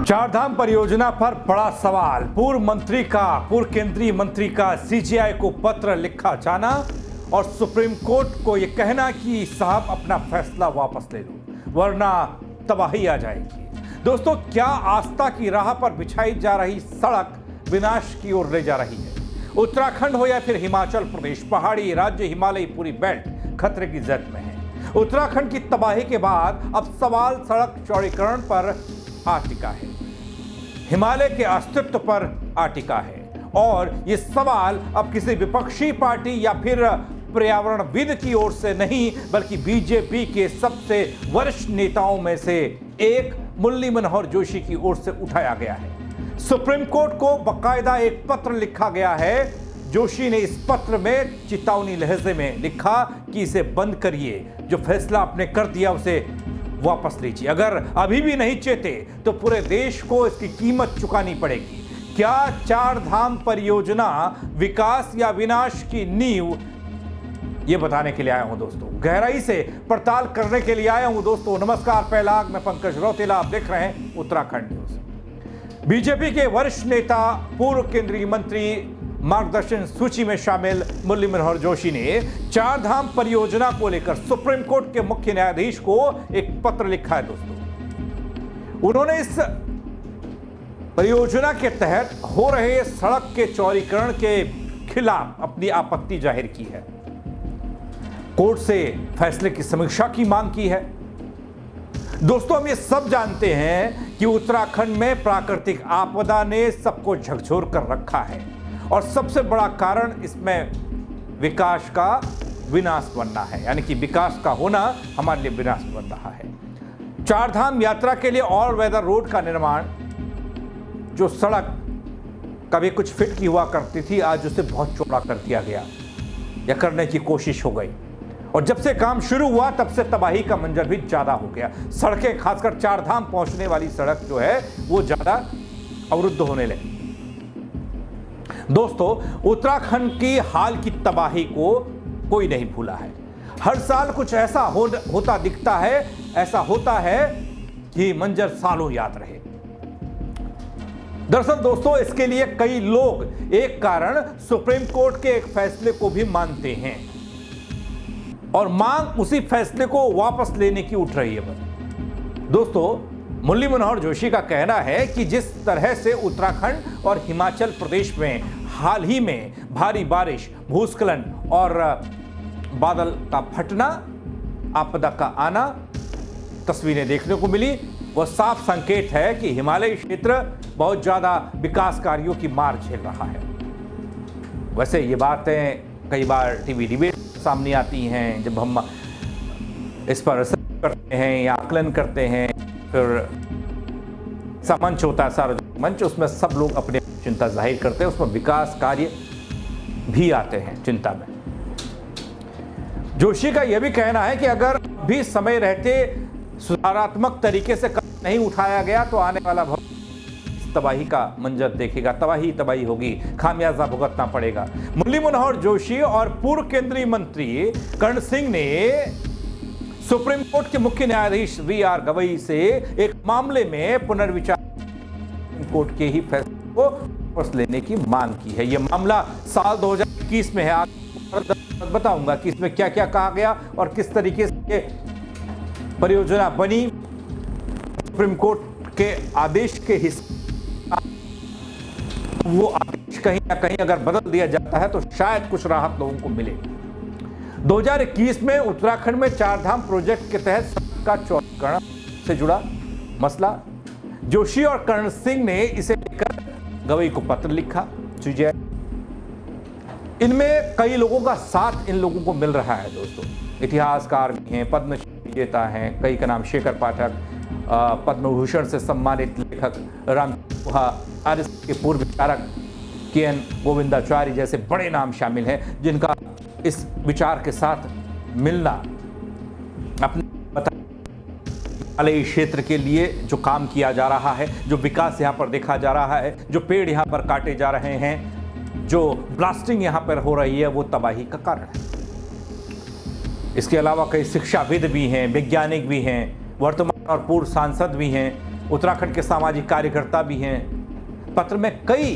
चारधाम परियोजना पर बड़ा सवाल। पूर्व केंद्रीय मंत्री का सीजीआई को पत्र लिखा जाना और सुप्रीम कोर्ट को यह कहना कि साहब अपना फैसला वापस ले लो वरना तबाही आ जाएगी। दोस्तों, क्या आस्था की राह पर बिछाई जा रही सड़क विनाश की ओर ले जा रही है? उत्तराखंड हो या फिर हिमाचल प्रदेश, पहाड़ी राज्य हिमालयी पूरी बेल्ट खतरे की जद में है। उत्तराखंड की तबाही के बाद अब सवाल सड़क चौड़ीकरण पर आ टिका है, हिमालय के अस्तित्व पर आ टिका है और यह सवाल अब किसी विपक्षी पार्टी या फिर पर्यावरणविद की ओर से नहीं बल्कि बीजेपी के सबसे वरिष्ठ नेताओं में से एक मुरली मनोहर जोशी की ओर से उठाया गया है। सुप्रीम कोर्ट को बाकायदा एक पत्र लिखा गया है। जोशी ने इस पत्र में चेतावनी लहजे में लिखा कि इसे बंद करिए, जो फैसला आपने कर दिया उसे वापस लीजिए। अगर अभी भी नहीं चेते तो पूरे देश को इसकी कीमत चुकानी पड़ेगी। क्या चारधाम परियोजना विकास या विनाश की नींव, यह बताने के लिए आया हूं दोस्तों, गहराई से पड़ताल करने के लिए आया हूं दोस्तों। नमस्कार, पहलाग, मैं पंकज रौतेला, आप देख रहे हैं उत्तराखंड न्यूज। बीजेपी के वरिष्ठ नेता पूर्व केंद्रीय मंत्री मार्गदर्शन सूची में शामिल मुरली मनोहर जोशी ने चारधाम परियोजना को लेकर सुप्रीम कोर्ट के मुख्य न्यायाधीश को एक पत्र लिखा है दोस्तों। उन्होंने इस परियोजना के तहत हो रहे सड़क के चौड़ीकरण के खिलाफ अपनी आपत्ति जाहिर की है, कोर्ट से फैसले की समीक्षा की मांग की है। दोस्तों, हम ये सब जानते हैं कि उत्तराखंड में प्राकृतिक आपदा ने सबको झकझोर कर रखा है और सबसे बड़ा कारण इसमें विकास का विनाश बनना है, यानी कि विकास का होना हमारे लिए विनाश बन रहा है। चारधाम यात्रा के लिए ऑल वेदर रोड का निर्माण, जो सड़क कभी कुछ फीट की हुआ करती थी, आज उसे बहुत चौड़ा कर दिया गया या करने की कोशिश हो गई और जब से काम शुरू हुआ तब से तबाही का मंजर भी ज्यादा हो गया। सड़कें, खासकर चारधाम पहुंचने वाली सड़क जो है वो ज्यादा अवरुद्ध होने लगी। दोस्तों, उत्तराखंड की हाल की तबाही को कोई नहीं भूला है। हर साल कुछ ऐसा होता दिखता है, ऐसा होता है कि मंजर सालों याद रहे। दरअसल दोस्तों, इसके लिए कई लोग एक कारण सुप्रीम कोर्ट के एक फैसले को भी मानते हैं और मांग उसी फैसले को वापस लेने की उठ रही है। दोस्तों, मुरली मनोहर जोशी का कहना है कि जिस तरह से उत्तराखंड और हिमाचल प्रदेश में हाल ही में भारी बारिश, भूस्खलन और बादल का फटना, आपदा का आना तस्वीरें देखने को मिली, वह साफ संकेत है कि हिमालयी क्षेत्र बहुत ज्यादा विकास कार्यों की मार झेल रहा है। वैसे ये बातें कई बार टीवी डिबेट सामने आती हैं, जब हम इस पर रिसर्च करते हैं या आकलन करते हैं, फिर मंच होता है, सार्वजनिक मंच, उसमें सब लोग अपने चिंता जाहिर करते हैं, उसमें विकास कार्य भी आते हैं चिंता में। जोशी का यह भी कहना है कि अगर भी समय रहते सुधारात्मक तरीके से कदम नहीं उठाया गया तो आने वाला भविष्य तबाही का मंजर देखेगा, तबाही होगी, खामियाजा भुगतना पड़ेगा। मुरली मनोहर जोशी और पूर्व केंद्रीय मंत्री कर्ण सिंह ने सुप्रीम कोर्ट के मुख्य न्यायाधीश वीआर गवई से एक मामले में पुनर्विचार कोर्ट के ही फैसले को वापस लेने की मांग की है। यह मामला साल 2021 में है। आज बताऊंगा कि इसमें क्या क्या कहा गया और किस तरीके से परियोजना बनी। सुप्रीम कोर्ट के आदेश के हिस्से वो आदेश कहीं ना कहीं अगर बदल दिया जाता है तो शायद कुछ राहत लोगों को मिले। 2021 में उत्तराखंड में चारधाम प्रोजेक्ट के तहत सड़क का चौड़ीकरण से जुड़ा मसला, जोशी और कर्ण सिंह ने इसे लेकर गवई को पत्र लिखा। इनमें कई लोगों का साथ इन लोगों को मिल रहा है दोस्तों। इतिहासकार भी हैं, पद्मश्री विजेता हैं, कई का नाम शेखर पाठक, पद्म भूषण से सम्मानित लेखक राम गुहा, आरएसएस के पूर्व विचारक के.एन. गोविंदाचार्य जैसे बड़े नाम शामिल हैं, जिनका इस विचार के साथ मिलना अपने हिमालयी क्षेत्र के लिए जो काम किया जा रहा है, जो विकास यहाँ पर देखा जा रहा है, जो पेड़ यहाँ पर काटे जा रहे हैं, जो ब्लास्टिंग यहाँ पर हो रही है, वो तबाही का कारण है। इसके अलावा कई शिक्षाविद भी हैं, वैज्ञानिक भी हैं, वर्तमान और पूर्व सांसद भी हैं, उत्तराखंड के सामाजिक कार्यकर्ता भी हैं। पत्र में कई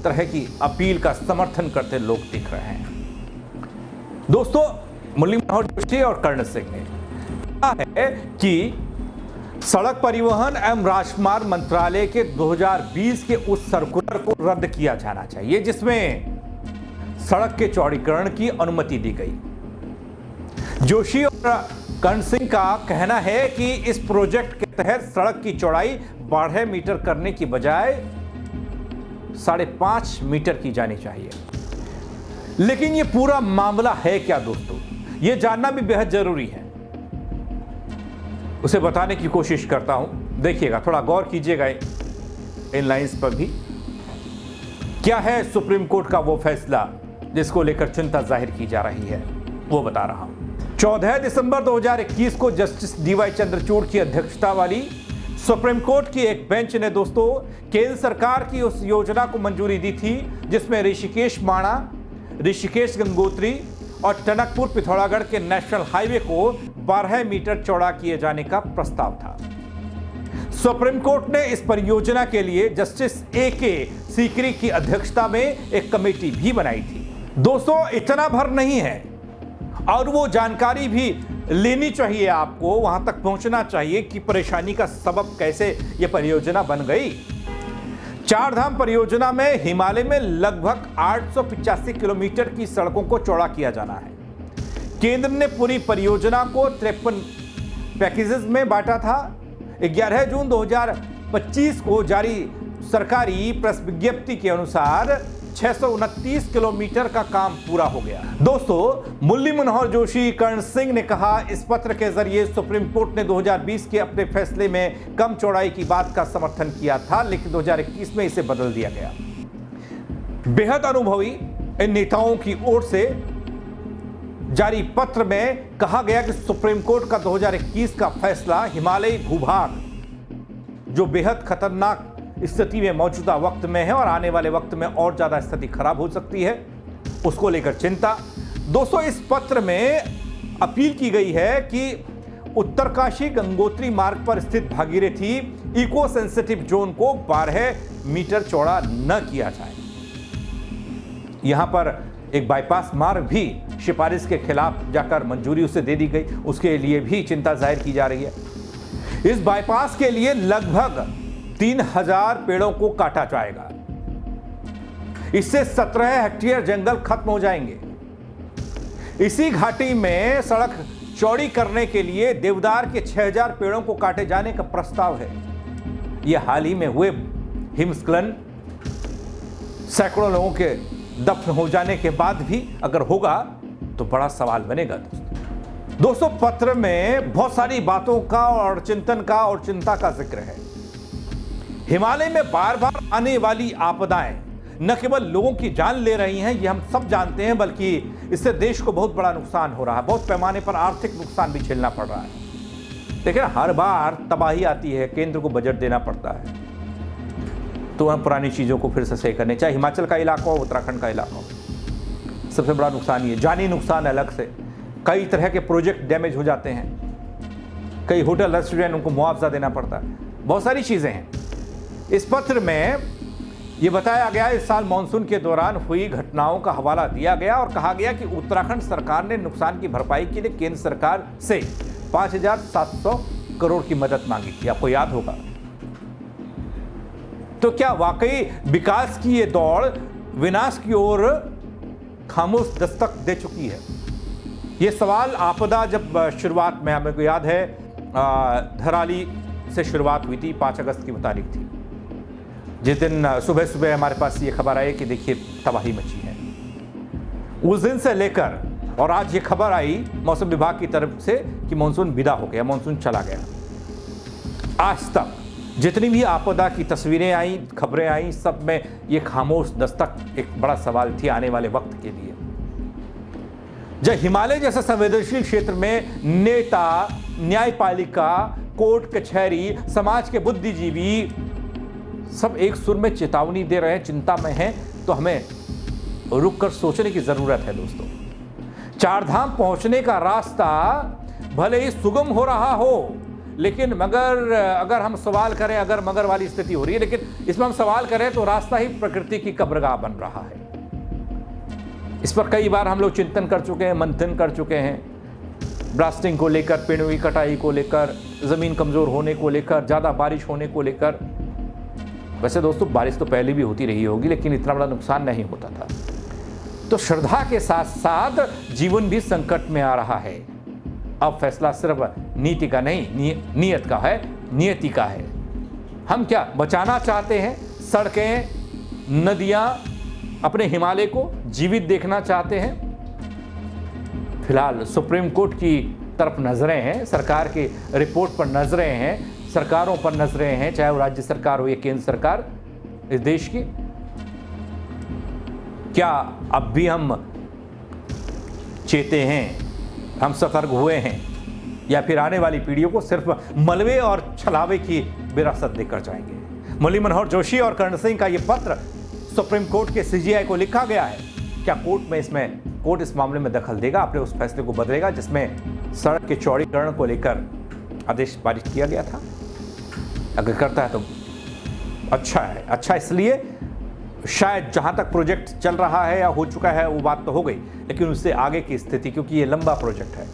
तरह की अपील का समर्थन करते लोग दिख रहे हैं। दोस्तों, मुरली मनोहर जोशी और कर्ण सिंह ने कहा है कि सड़क परिवहन एवं राजमार्ग मंत्रालय के 2020 के उस सर्कुलर को रद्द किया जाना चाहिए जिसमें सड़क के चौड़ीकरण की अनुमति दी गई। जोशी और कर्ण सिंह का कहना है कि इस प्रोजेक्ट के तहत सड़क की चौड़ाई 12 मीटर करने की बजाय 5.5 मीटर की जानी चाहिए। लेकिन यह पूरा मामला है क्या दोस्तों, यह जानना भी बेहद जरूरी है। उसे बताने की कोशिश करता हूं, देखिएगा, थोड़ा गौर कीजिएगा इन लाइंस पर भी। क्या है सुप्रीम कोर्ट का वो फैसला जिसको लेकर चिंता जाहिर की जा रही है, वो बता रहा हूं। 14 दिसंबर 2021 को जस्टिस डीवाई चंद्रचूड़ की अध्यक्षता वाली सुप्रीम कोर्ट की एक बेंच ने दोस्तों केंद्र सरकार की उस योजना को मंजूरी दी थी जिसमें ऋषिकेश माणा, ऋषिकेश गंगोत्री और टनकपुर पिथौरागढ़ के नेशनल हाईवे को 12 मीटर चौड़ा किए जाने का प्रस्ताव था। सुप्रीम कोर्ट ने इस परियोजना के लिए जस्टिस AK सीकरी की अध्यक्षता में एक कमेटी भी बनाई थी। दोस्तों, इतना भर नहीं है और वो जानकारी भी लेनी चाहिए, आपको वहां तक पहुंचना चाहिए कि परेशानी का सबब कैसे यह परियोजना बन गई। चार धाम परियोजना में हिमालय में लगभग 885 किलोमीटर की सड़कों को चौड़ा किया जाना है। केंद्र ने पूरी परियोजना को 53 पैकेजेस में बांटा था। 11 जून 2025 को जारी सरकारी प्रेस विज्ञप्ति के अनुसार 629 किलोमीटर का काम पूरा हो गया। दोस्तों, मुरली मनोहर जोशी, कर्ण सिंह ने कहा, इस पत्र के जरिए सुप्रीम कोर्ट ने 2020 के अपने फैसले में कम चौड़ाई की बात का समर्थन किया था, लेकिन 2021 में इसे बदल दिया गया। बेहद अनुभवी इन नेताओं की ओर से जारी पत्र में कहा गया कि सुप्रीम कोर्ट का 2021 का फैसला हिमालयी भूभाग जो बेहद खतरनाक स्थिति में मौजूदा वक्त में है और आने वाले वक्त में और ज्यादा स्थिति खराब हो सकती है, उसको लेकर चिंता। दोस्तों, इस पत्र में अपील की गई है कि उत्तरकाशी गंगोत्री मार्ग पर स्थित भागीरथी इको सेंसिटिव जोन को 12 मीटर चौड़ा न किया जाए। यहां पर एक बाईपास मार्ग भी सिफारिश के खिलाफ जाकर मंजूरी उसे दे दी गई, उसके लिए भी चिंता जाहिर की जा रही है। इस बाईपास के लिए लगभग 3000 पेड़ों को काटा जाएगा। इससे 17 हेक्टेयर जंगल खत्म हो जाएंगे। इसी घाटी में सड़क चौड़ी करने के लिए देवदार के 6000 पेड़ों को काटे जाने का प्रस्ताव है। यह हाल ही में हुए हिमस्खलन, सैकड़ों लोगों के दफन हो जाने के बाद भी अगर होगा तो बड़ा सवाल बनेगा। दोस्तों, पत्र में बहुत सारी बातों का और चिंतन का और चिंता का जिक्र है। हिमालय में बार बार आने वाली आपदाएं न केवल लोगों की जान ले रही हैं, ये हम सब जानते हैं, बल्कि इससे देश को बहुत बड़ा नुकसान हो रहा है। बहुत पैमाने पर आर्थिक नुकसान भी झेलना पड़ रहा है। देखिए, हर बार तबाही आती है, केंद्र को बजट देना पड़ता है, तो हम पुरानी चीज़ों को फिर से सही करने, चाहे हिमाचल का इलाका हो, उत्तराखंड का इलाका हो। सबसे बड़ा नुकसान ये, जानी नुकसान अलग से, कई तरह के प्रोजेक्ट डैमेज हो जाते हैं, कई होटल रेस्टोरेंट उनको मुआवजा देना पड़ता है, बहुत सारी चीज़ें हैं। इस पत्र में यह बताया गया, इस साल मानसून के दौरान हुई घटनाओं का हवाला दिया गया और कहा गया कि उत्तराखंड सरकार ने नुकसान की भरपाई के लिए केंद्र सरकार से 5700 करोड़ की मदद मांगी थी, आपको याद होगा। तो क्या वाकई विकास की ये दौड़ विनाश की ओर खामोश दस्तक दे चुकी है? ये सवाल आपदा जब शुरुआत में, हमें को याद है, धराली से शुरुआत हुई थी, 5 अगस्त की वो तारीख थी, जिस दिन सुबह सुबह हमारे पास ये खबर आई कि देखिए तबाही मची है। उस दिन से लेकर और आज ये खबर आई मौसम विभाग की तरफ से कि मानसून विदा हो गया, मानसून चला गया। आज तक जितनी भी आपदा की तस्वीरें आई, खबरें आई, सब में ये खामोश दस्तक एक बड़ा सवाल थी आने वाले वक्त के लिए। जब हिमालय जैसे संवेदनशील क्षेत्र में नेता, न्यायपालिका, कोर्ट कचहरी, समाज के बुद्धिजीवी सब एक सुर में चेतावनी दे रहे हैं, चिंता में हैं, तो हमें रुक कर सोचने की जरूरत है। दोस्तों, चार धाम पहुंचने का रास्ता भले ही सुगम हो रहा हो, लेकिन मगर अगर हम सवाल करें, अगर मगर वाली स्थिति हो रही है, लेकिन इसमें हम सवाल करें तो रास्ता ही प्रकृति की कब्रगाह बन रहा है। इस पर कई बार हम लोग चिंतन कर चुके हैं, मंथन कर चुके हैं, ब्लास्टिंग को लेकर, पेड़ों की कटाई को लेकर, ज़मीन कमज़ोर होने को लेकर, ज़्यादा बारिश होने को लेकर। वैसे दोस्तों बारिश तो पहले भी होती रही होगी, लेकिन इतना बड़ा नुकसान नहीं होता था। तो श्रद्धा के साथ साथ जीवन भी संकट में आ रहा है। अब फैसला सिर्फ नीति का नहीं, नियत का है, नियति का है। हम क्या बचाना चाहते हैं? सड़कें, नदियां, अपने हिमालय को जीवित देखना चाहते हैं। फिलहाल सुप्रीम कोर्ट की तरफ नजरें हैं, सरकार की रिपोर्ट पर नजरें हैं, सरकारों पर नजरें हैं, चाहे वो राज्य सरकार हो या केंद्र सरकार इस देश की। क्या अब भी हम चेते हैं, हम सतर्क हुए हैं, या फिर आने वाली पीढ़ियों को सिर्फ मलबे और छलावे की विरासत देकर जाएंगे? मुरली मनोहर जोशी और कर्ण सिंह का यह पत्र सुप्रीम कोर्ट के सीजीआई को लिखा गया है। क्या कोर्ट इस मामले में दखल देगा, अपने उस फैसले को बदलेगा जिसमें सड़क के चौड़ीकरण को लेकर आदेश पारित किया गया था? अगर करता है तो अच्छा है। अच्छा इसलिए शायद जहां तक प्रोजेक्ट चल रहा है या हो चुका है वो बात तो हो गई, लेकिन उससे आगे की स्थिति, क्योंकि ये लंबा प्रोजेक्ट है,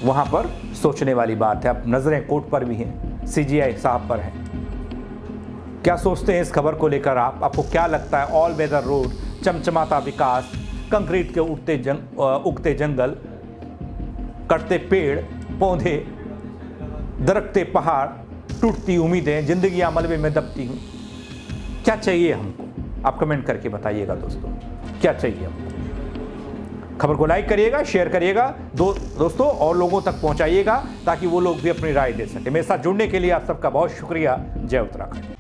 वहां पर सोचने वाली बात है। अब नजरें कोर्ट पर भी हैं, सीजीआई साहब पर हैं। क्या सोचते हैं इस खबर को लेकर आप? आपको क्या लगता है? ऑल वेदर रोड, चमचमाता विकास, कंक्रीट के उगते जंगल, कटते पेड़ पौधे, दरकते पहाड़, टूटती उम्मीदें, जिंदगियां मलबे में दबती हुई, क्या चाहिए हमको? आप कमेंट करके बताइएगा दोस्तों, क्या चाहिए हमको? खबर को लाइक करिएगा, शेयर करिएगा दोस्तों, और लोगों तक पहुंचाइएगा ताकि वो लोग भी अपनी राय दे सके। मेरे साथ जुड़ने के लिए आप सबका बहुत शुक्रिया। जय उत्तराखंड।